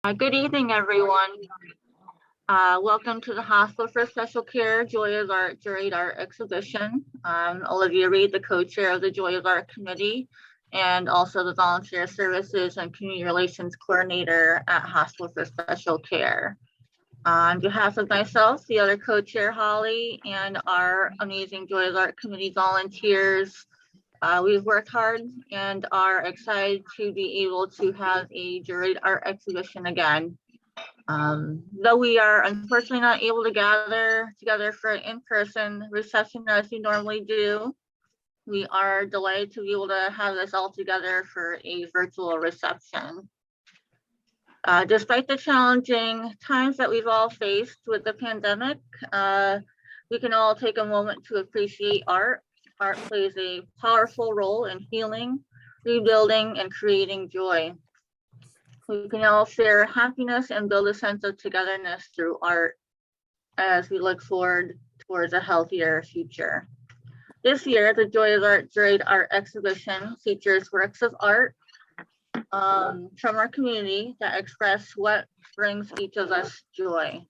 Good evening, everyone. Welcome to the Hospital for Special Care Juried Art Exhibition. Olivia Reed, the co-chair of the Juried Art Committee, and also the Volunteer Services and Community Relations Coordinator at Hospital for Special Care. On behalf of myself, the other co-chair, Holly, and our amazing Juried Art Committee volunteers, we've worked hard and are excited to be able to have a Juried Art Exhibition again. Though we are unfortunately not able to gather together for an in-person reception as we normally do, we are delighted to be able to have this all together for a virtual reception. Despite the challenging times that we've all faced with the pandemic, we can all take a moment to appreciate art. Art plays a powerful role in healing, rebuilding, and creating joy. We can all share happiness and build a sense of togetherness through art as we look forward towards a healthier future. This year, the Juried Art Exhibition features works of art from our community that express what brings each of us joy.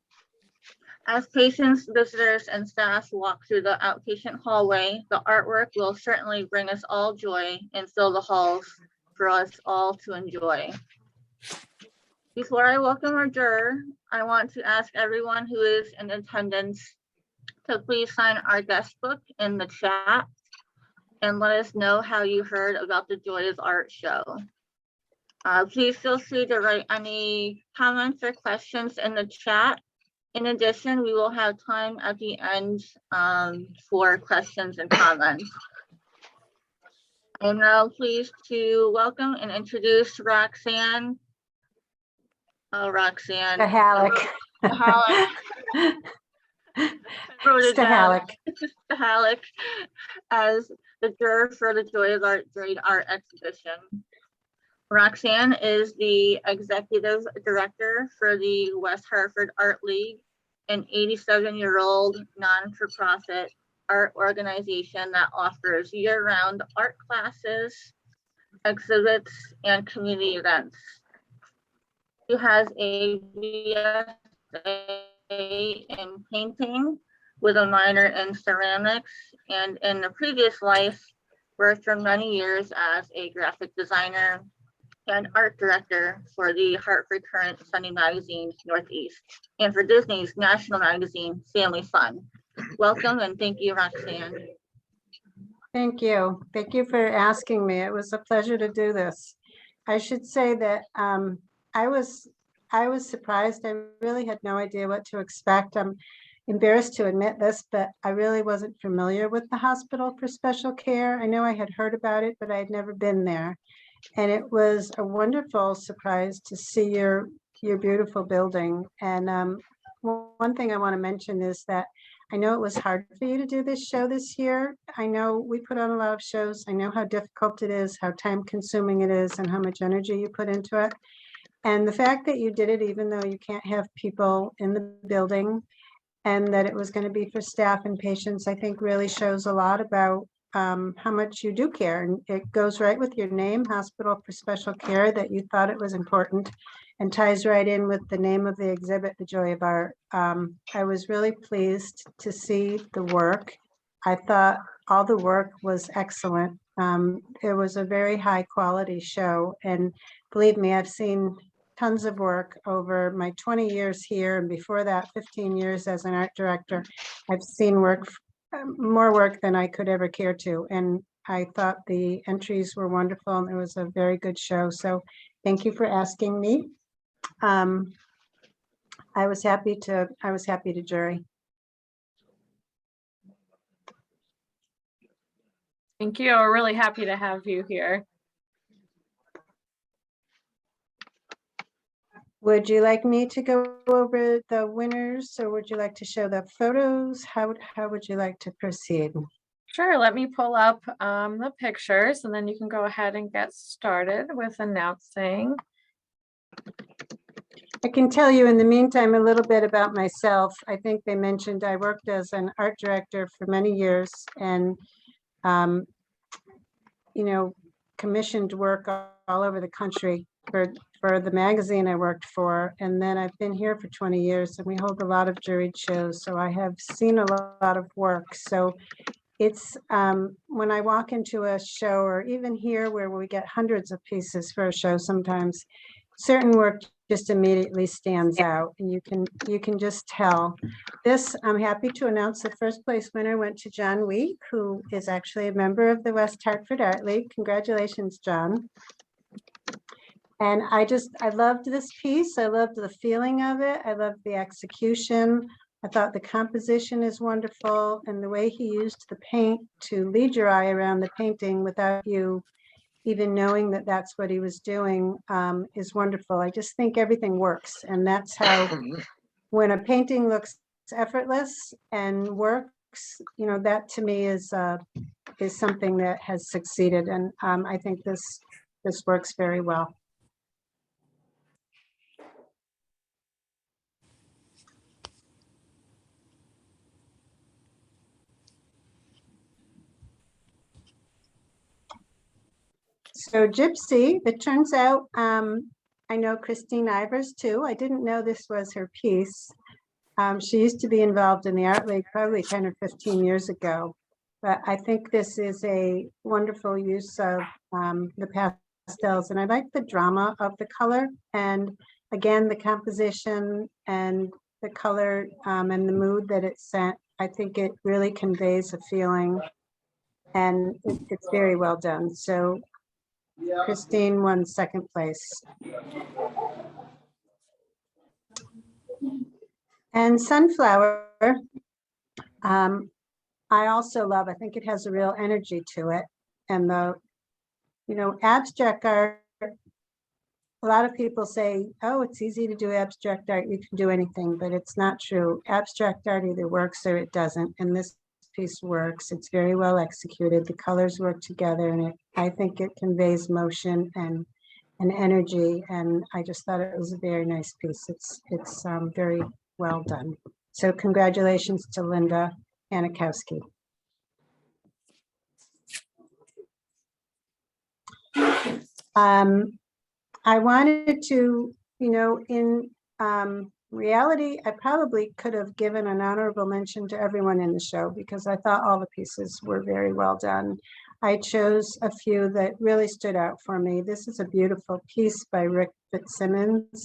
As patients, visitors, and staff walk through the outpatient hallway, the artwork will certainly bring us all joy and fill the halls for us all to enjoy. Before I welcome our juror, I want to ask everyone who is in attendance to please sign our guest book in the chat and let us know how you heard about the Joy of Art show. Please feel free to write any comments or questions in the chat. In addition, we will have time at the end for questions and comments. I'm now pleased to welcome and introduce Roxanne. Roxanne Stacheleck. Stacheleck as the juror for the Juried Art Exhibition. Roxanne is the executive director for the West Hartford Art League, an 87-year-old non-for-profit art organization that offers year-round art classes, exhibits, and community events. She has a BSA in painting with a minor in ceramics, and in the previous life worked for many years as a graphic designer and art director for the Hartford Current Sunday Magazine Northeast and for Disney's national magazine Family Fun. Welcome and thank you, Roxanne. Thank you. Thank you for asking me. It was a pleasure to do this. I should say that I was surprised. I really had no idea what to expect. I'm embarrassed to admit this, but I really wasn't familiar with the Hospital for Special Care. I know I had heard about it, but I had never been there. And it was a wonderful surprise to see your beautiful building. And one thing I want to mention is that I know it was hard for you to do this show this year. I know we put on a lot of shows. I know how difficult it is, how time consuming it is, and how much energy you put into it. And the fact that you did it, even though you can't have people in the building, and that it was going to be for staff and patients, I think really shows a lot about how much you do care. And it goes right with your name, Hospital for Special Care, that you thought it was important, and ties right in with the name of the exhibit, The Joy of Art. I was really pleased to see the work. I thought all the work was excellent. It was a very high quality show, and believe me, I've seen tons of work over my 20 years here, and before that 15 years as an art director. I've seen work, more work than I could ever care to, and I thought the entries were wonderful, and it was a very good show. So thank you for asking me. I was happy to jury. Thank you. We're really happy to have you here. Would you like me to go over the winners, or would you like to show the photos? How would you like to proceed? Sure, let me pull up the pictures, and then you can go ahead and get started with announcing. I can tell you in the meantime a little bit about myself. I think they mentioned I worked as an art director for many years, and commissioned work all over the country. for the magazine I worked for. And then I've been here for 20 years and we hold a lot of juried shows. So I have seen a lot of work. So it's when I walk into a show, or even here where we get hundreds of pieces for a show, sometimes certain work just immediately stands out and you can just tell. This, I'm happy to announce, the first place winner went to John Wheat, who is actually a member of the West Hartford Art League. Congratulations, John. And I loved this piece. I loved the feeling of it. I loved the execution. I thought the composition is wonderful, and the way he used the paint to lead your eye around the painting without you even knowing that that's what he was doing is wonderful. I just think everything works, and that's how, when a painting looks effortless and works, you know, that to me is something that has succeeded, and I think this works very well. So Gypsy, it turns out, I know Christine Ivers too. I didn't know this was her piece. She used to be involved in the Art League probably 10 or 15 years ago. But I think this is a wonderful use of the pastels. And I like the drama of the color. And again, the composition and the color and the mood that it sent. I think it really conveys a feeling. And it's very well done. So Christine won second place. And Sunflower, I also love. I think it has a real energy to it. And the, you know, abstract art, a lot of people say, oh, it's easy to do abstract art. You can do anything, but it's not true. Abstract art either works or it doesn't. And this piece works. It's very well executed. The colors work together, and I think it conveys motion and energy. And I just thought it was a very nice piece. It's very well done. So congratulations to Linda Panikowski. I wanted to, you know, in reality, I probably could have given an honorable mention to everyone in the show because I thought all the pieces were very well done. I chose a few that really stood out for me. This is a beautiful piece by Rick Fitzsimmons.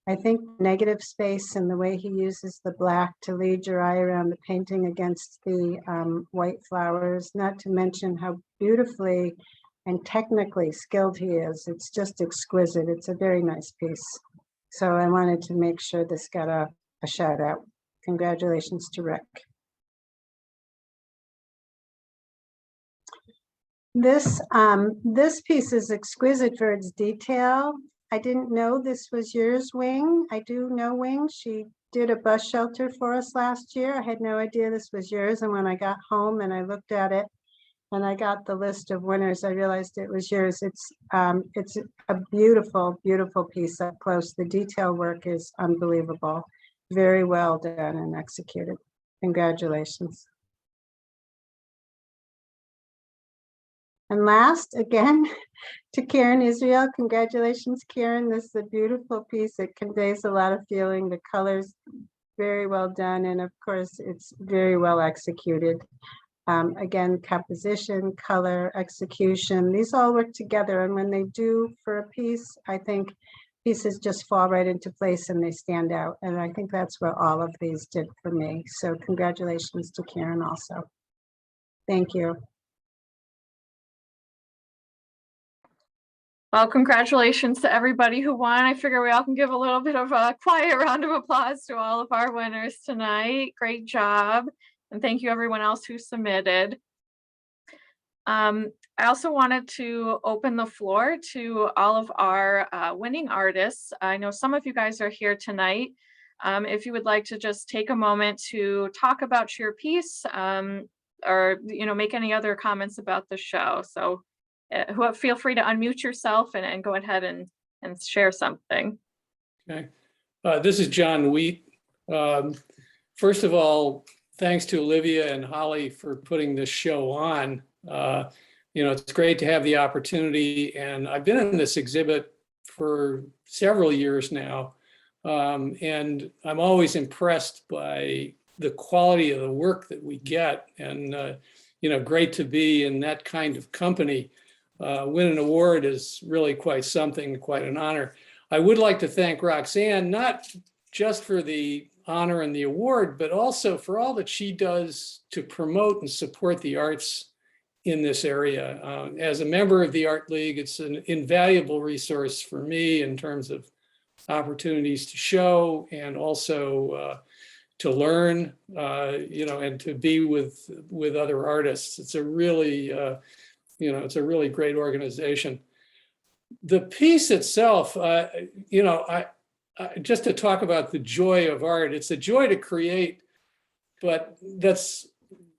I think negative space and the way he uses the black to lead your eye around the painting against the white flowers, not to mention how beautifully and technically skilled he is. It's just exquisite. It's a very nice piece. So I wanted to make sure this got a shout out. Congratulations to Rick. This piece is exquisite for its detail. I didn't know this was yours, Wing. I do know Wing. She did a bus shelter for us last year. I had no idea this was yours. And when I got home and I looked at it and I got the list of winners, I realized it was yours. It's a beautiful, beautiful piece up close. The detail work is unbelievable. Very well done and executed. Congratulations. And last, again, to Karen Israel, congratulations, Karen. This is a beautiful piece. It conveys a lot of feeling. The colors, very well done. And of course, it's very well executed. Again, composition, color, execution, these all work together. And when they do for a piece, I think pieces just fall right into place and they stand out. And I think that's what all of these did for me. So congratulations to Karen also. Thank you. Well, congratulations to everybody who won. I figure we all can give a little bit of a quiet round of applause to all of our winners tonight. Great job. And thank you everyone else who submitted. I also wanted to open the floor to all of our winning artists. I know some of you guys are here tonight. If you would like to just take a moment to talk about your piece or make any other comments about the show. So feel free to unmute yourself and go ahead and share something. Okay. This is John Wheat. First of all, thanks to Olivia and Holly for putting this show on. It's great to have the opportunity, and I've been in this exhibit for several years now. And I'm always impressed by the quality of the work that we get, and great to be in that kind of company. Win an award is really quite something, quite an honor. I would like to thank Roxanne, not just for the honor and the award, but also for all that she does to promote and support the arts in this area. As a member of the Art League, it's an invaluable resource for me in terms of opportunities to show and also to learn, and to be with other artists. It's a really, it's a really great organization. The piece itself, just to talk about the joy of art, it's a joy to create, but that's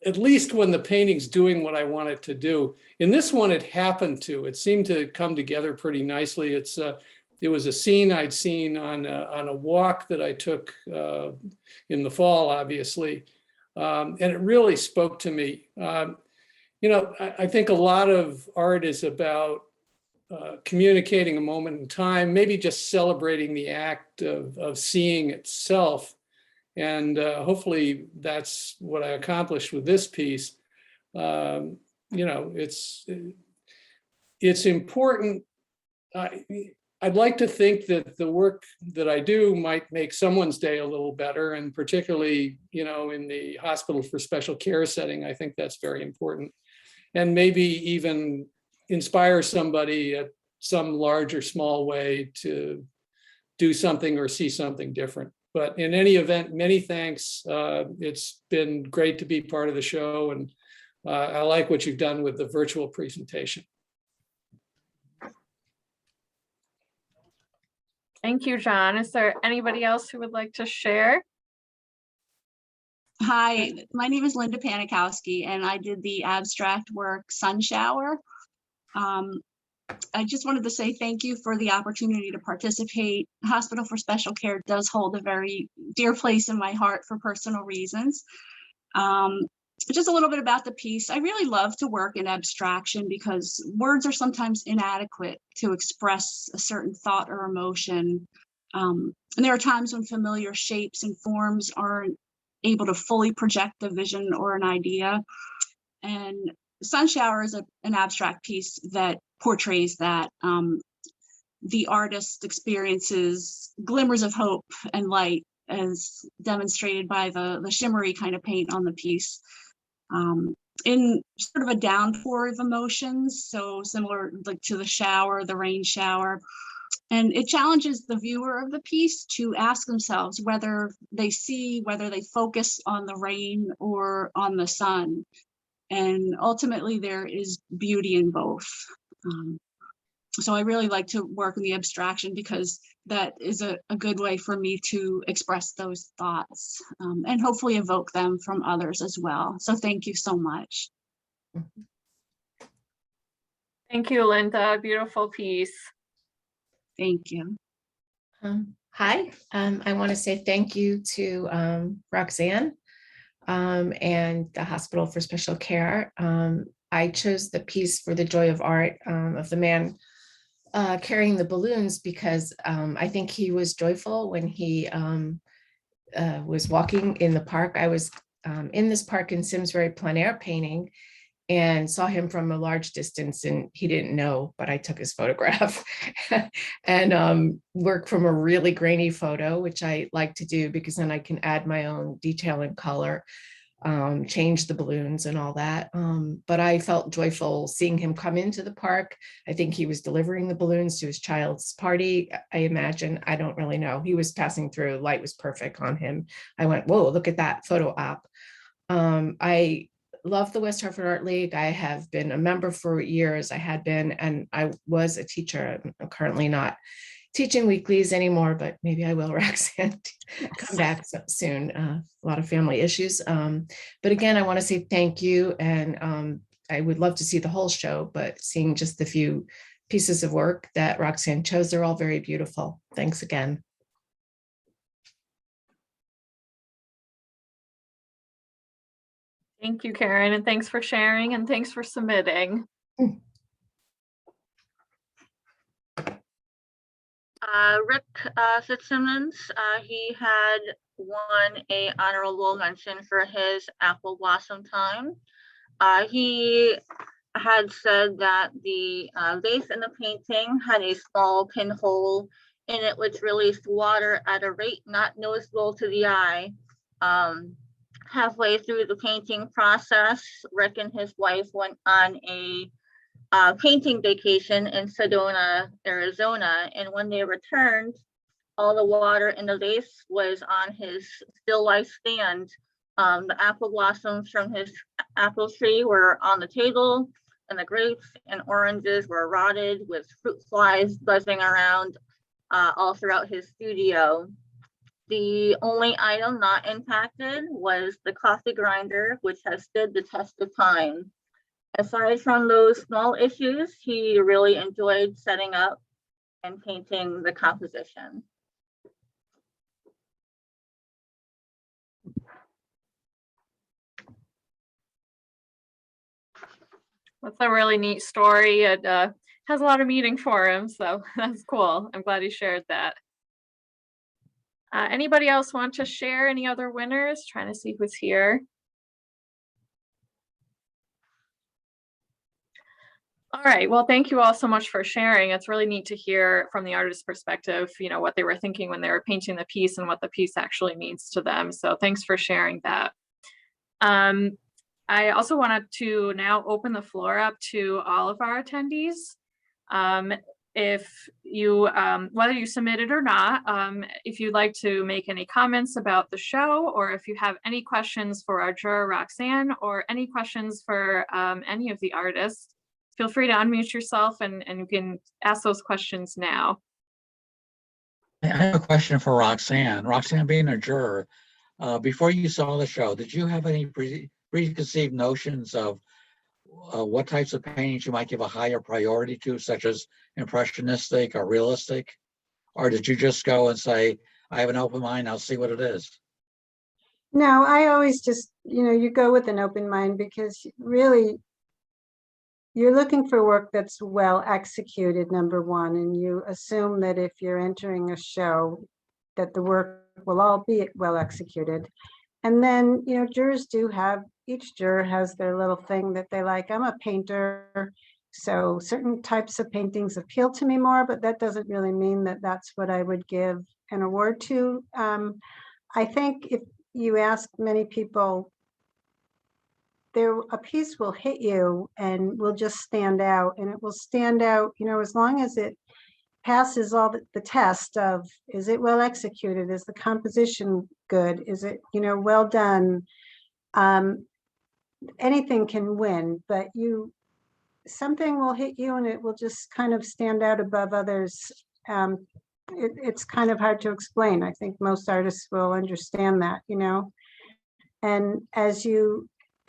at least when the painting's doing what I want it to do. In this one, it happened to. It seemed to come together pretty nicely. It was a scene I'd seen on a walk that I took in the fall, obviously, and it really spoke to me. I think a lot of art is about communicating a moment in time, maybe just celebrating the act of seeing itself. And hopefully that's what I accomplished with this piece. It's important. I'd like to think that the work that I do might make someone's day a little better, and particularly, in the hospital for special care setting, I think that's very important. And maybe even inspire somebody at some large or small way to do something or see something different. But in any event, many thanks. It's been great to be part of the show, and I like what you've done with the virtual presentation. Thank you, John. Is there anybody else who would like to share? Hi, my name is Linda Panikowski, and I did the abstract work Sun Shower. I just wanted to say thank you for the opportunity to participate. Hospital for Special Care does hold a very dear place in my heart for personal reasons. Just a little bit about the piece. I really love to work in abstraction because words are sometimes inadequate to express a certain thought or emotion. And there are times when familiar shapes and forms aren't able to fully project the vision or an idea. And Sun Shower is an abstract piece that portrays that. The artist experiences glimmers of hope and light as demonstrated by the shimmery kind of paint on the piece. In sort of a downpour of emotions, so similar like to the shower, the rain shower. And it challenges the viewer of the piece to ask themselves whether they focus on the rain or on the sun. And ultimately there is beauty in both. So I really like to work in the abstraction because that is a good way for me to express those thoughts and hopefully evoke them from others as well. So thank you so much. Thank you, Linda. Beautiful piece. Thank you. Hi, I want to say thank you to Roxanne and the Hospital for Special Care. I chose the piece for the joy of art of the man carrying the balloons because I think he was joyful when he was walking in the park. I was in this park in Simsbury plein air painting and saw him from a large distance, and he didn't know, but I took his photograph and worked from a really grainy photo, which I like to do because then I can add my own detail and color, change the balloons and all that. But I felt joyful seeing him come into the park. I think he was delivering the balloons to his child's party, I imagine. I don't really know. He was passing through, light was perfect on him. I went, whoa, look at that photo op. I love the West Hartford Art League. I have been a member for years. I had been, and I was a teacher. I'm currently not teaching weeklies anymore, but maybe I will, Roxanne, come back soon. A lot of family issues. But again, I want to say thank you. And I would love to see the whole show, but seeing just the few pieces of work that Roxanne chose, they're all very beautiful. Thanks again. Thank you, Karen, and thanks for sharing and thanks for submitting. Rick Fitzsimmons, he had won a honorable mention for his apple blossom time. He had said that the vase in the painting had a small pinhole in it, which released water at a rate not noticeable to the eye. Halfway through the painting process, Rick and his wife went on a painting vacation in Sedona, Arizona, and when they returned, all the water in the vase was on his still life stand. The apple blossoms from his apple tree were on the table, and the grapes and oranges were rotted with fruit flies buzzing around all throughout his studio. The only item not impacted was the coffee grinder, which has stood the test of time. Aside from those small issues, he really enjoyed setting up and painting the composition. That's a really neat story. It has a lot of meaning for him, so that's cool. I'm glad he shared that. Anybody else want to share any other winners? Trying to see who's here. All right, well, thank you all so much for sharing. It's really neat to hear from the artist's perspective, you know, what they were thinking when they were painting the piece and what the piece actually means to them. So thanks for sharing that. I also wanted to now open the floor up to all of our attendees. If you, whether you submitted or not, if you'd like to make any comments about the show, or if you have any questions for our juror, Roxanne, or any questions for any of the artists, feel free to unmute yourself and you can ask those questions now. I have a question for Roxanne. Roxanne, being a juror, before you saw the show, did you have any preconceived notions of what types of paintings you might give a higher priority to, such as impressionistic or realistic? Or did you just go and say, I have an open mind, I'll see what it is? No, I always just, you go with an open mind, because really you're looking for work that's well executed, number one, and you assume that if you're entering a show that the work will all be well executed. And then, jurors do have, each juror has their little thing that they like. I'm a painter, so certain types of paintings appeal to me more, but that doesn't really mean that that's what I would give an award to. I think if you ask many people, a piece will hit you and will just stand out, and it will stand out, as long as it passes all the test of, is it well executed? Is the composition good? Is it, well done? Anything can win, but something will hit you and it will just kind of stand out above others. It's kind of hard to explain. I think most artists will understand that, and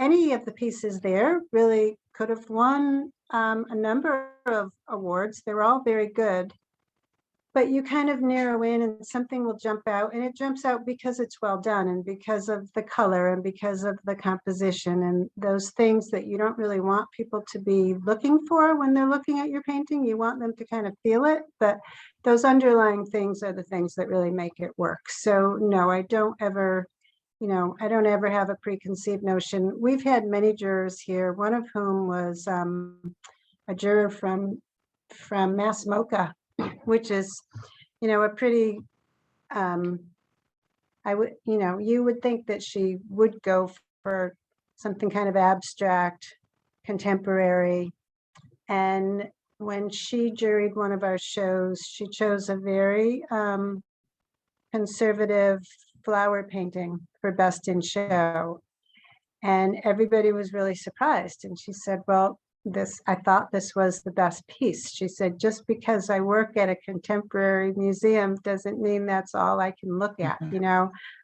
any of the pieces there really could have won a number of awards. They're all very good, but you kind of narrow in and something will jump out, and it jumps out because it's well done and because of the color and because of the composition and those things that you don't really want people to be looking for when they're looking at your painting. You want them to kind of feel it, but those underlying things are the things that really make it work. So no, I don't ever have a preconceived notion. We've had many jurors here, one of whom was a juror from Mass MoCA, which is, a pretty, you would think that she would go for something kind of abstract, contemporary. And when she juried one of our shows, she chose a very conservative flower painting for Best in Show. And everybody was really surprised. And she said, well, I thought this was the best piece. She said, just because I work at a contemporary museum doesn't mean that's all I can look at.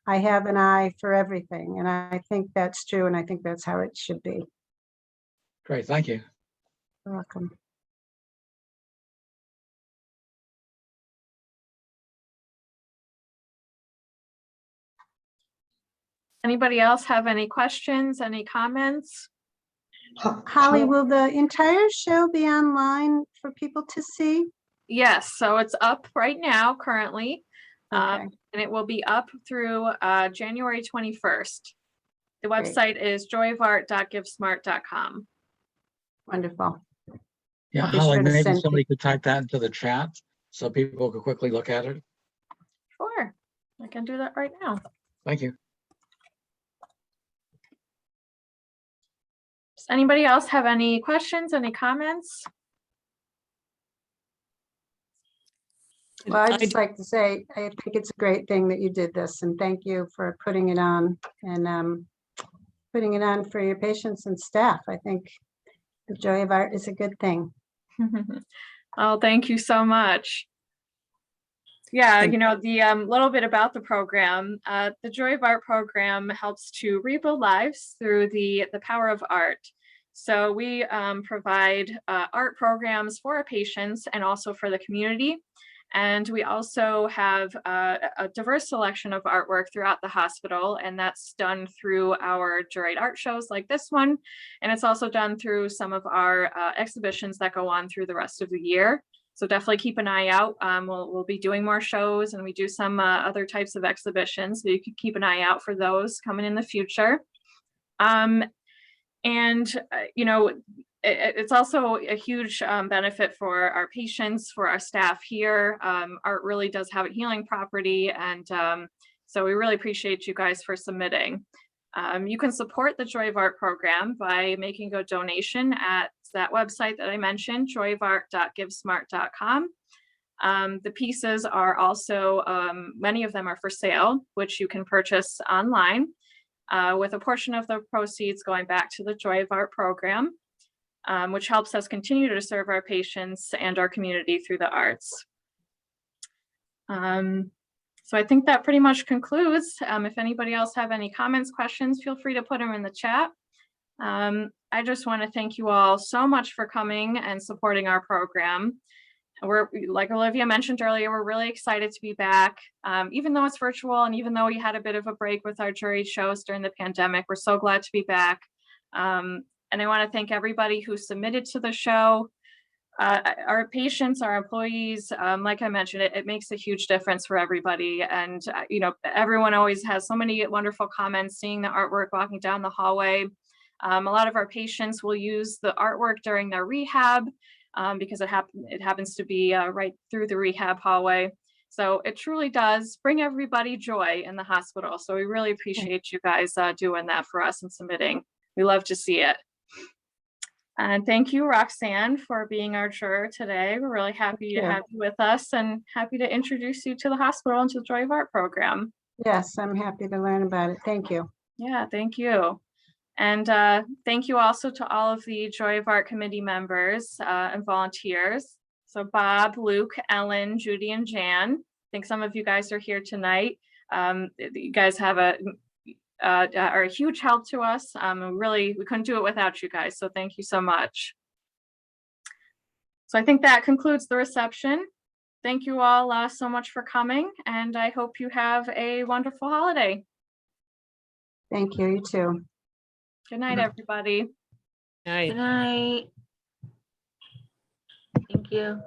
I have an eye for everything. And I think that's true. And I think that's how it should be. Great, thank you. You're welcome. Anybody else have any questions, any comments? Holly, will the entire show be online for people to see? Yes, so it's up right now currently. Okay, And it will be up through January 21st. The Great. website is joyofart.givesmart.com. wonderful. Yeah, I'll be Holly, sure to maybe send somebody could type that into the chat so people could quickly look at it. Sure, I can do that right now. Thank you. Does anybody else have any questions, any comments? Well, I'd just like to say, I think it's a great thing that you did this, and thank you for putting it on and putting it on for your patients and staff. I think the joy of art is a good thing. Oh, thank you so much. Yeah, Thank you know, the little bit about the program, the Joy of Art program helps to rebuild lives through the power of art. So we provide art programs for our patients and also for the community. And we also have a diverse selection of artwork throughout the hospital, and that's done through our Juried Art shows like this one. And it's also done through some of our exhibitions that go on through the rest of the year. So definitely keep an eye out. We'll be doing more shows, and we do some other types of exhibitions. So you can keep an eye out for those coming in the future. You know, it's also a huge benefit for our patients, for our staff here. Art really does have a healing property, and so we really appreciate you guys for submitting. You can support the Joy of Art program by making a donation at that website that I mentioned, joyofart.givesmart.com. The pieces are also, many of them are for sale, which you can purchase online, with a portion of the proceeds going back to the Joy of Art program, which helps us continue to serve our patients and our community through the arts. So I think that pretty much concludes. If anybody else have any comments, questions, feel free to put them in the chat. I just want to thank you all so much for coming and supporting our program. We're, like Olivia mentioned earlier, we're really excited to be back. Even though it's virtual and even though we had a bit of a break with our jury shows during the pandemic, we're so glad to be back. And I want to thank everybody who submitted to the show. Our patients, our employees, like I mentioned, it makes a huge difference for everybody. And, you know, everyone always has so many wonderful comments, seeing the artwork walking down the hallway. A lot of our patients will use the artwork during their rehab because it happens to be right through the rehab hallway. So it truly does bring everybody joy in the hospital. So we really appreciate you guys doing that for us and submitting. We love to see it. And thank you, Roxanne, for being our juror today. We're really happy to have you with us and happy to introduce you to the hospital and to the Joy of Art program. Yes, I'm happy to learn about it. Thank you. Yeah, thank you. And thank you also to all of the Joy of Art committee members and volunteers. So Bob, Luke, Ellen, Judy, and Jan. I think some of you guys are here tonight. You guys have are a huge help to us. We couldn't do it without you guys. So thank you so much. So I think that concludes the reception. Thank you all so much for coming, and I hope you have a wonderful holiday. Thank you. You too. Good night, everybody. Good night. Thank you.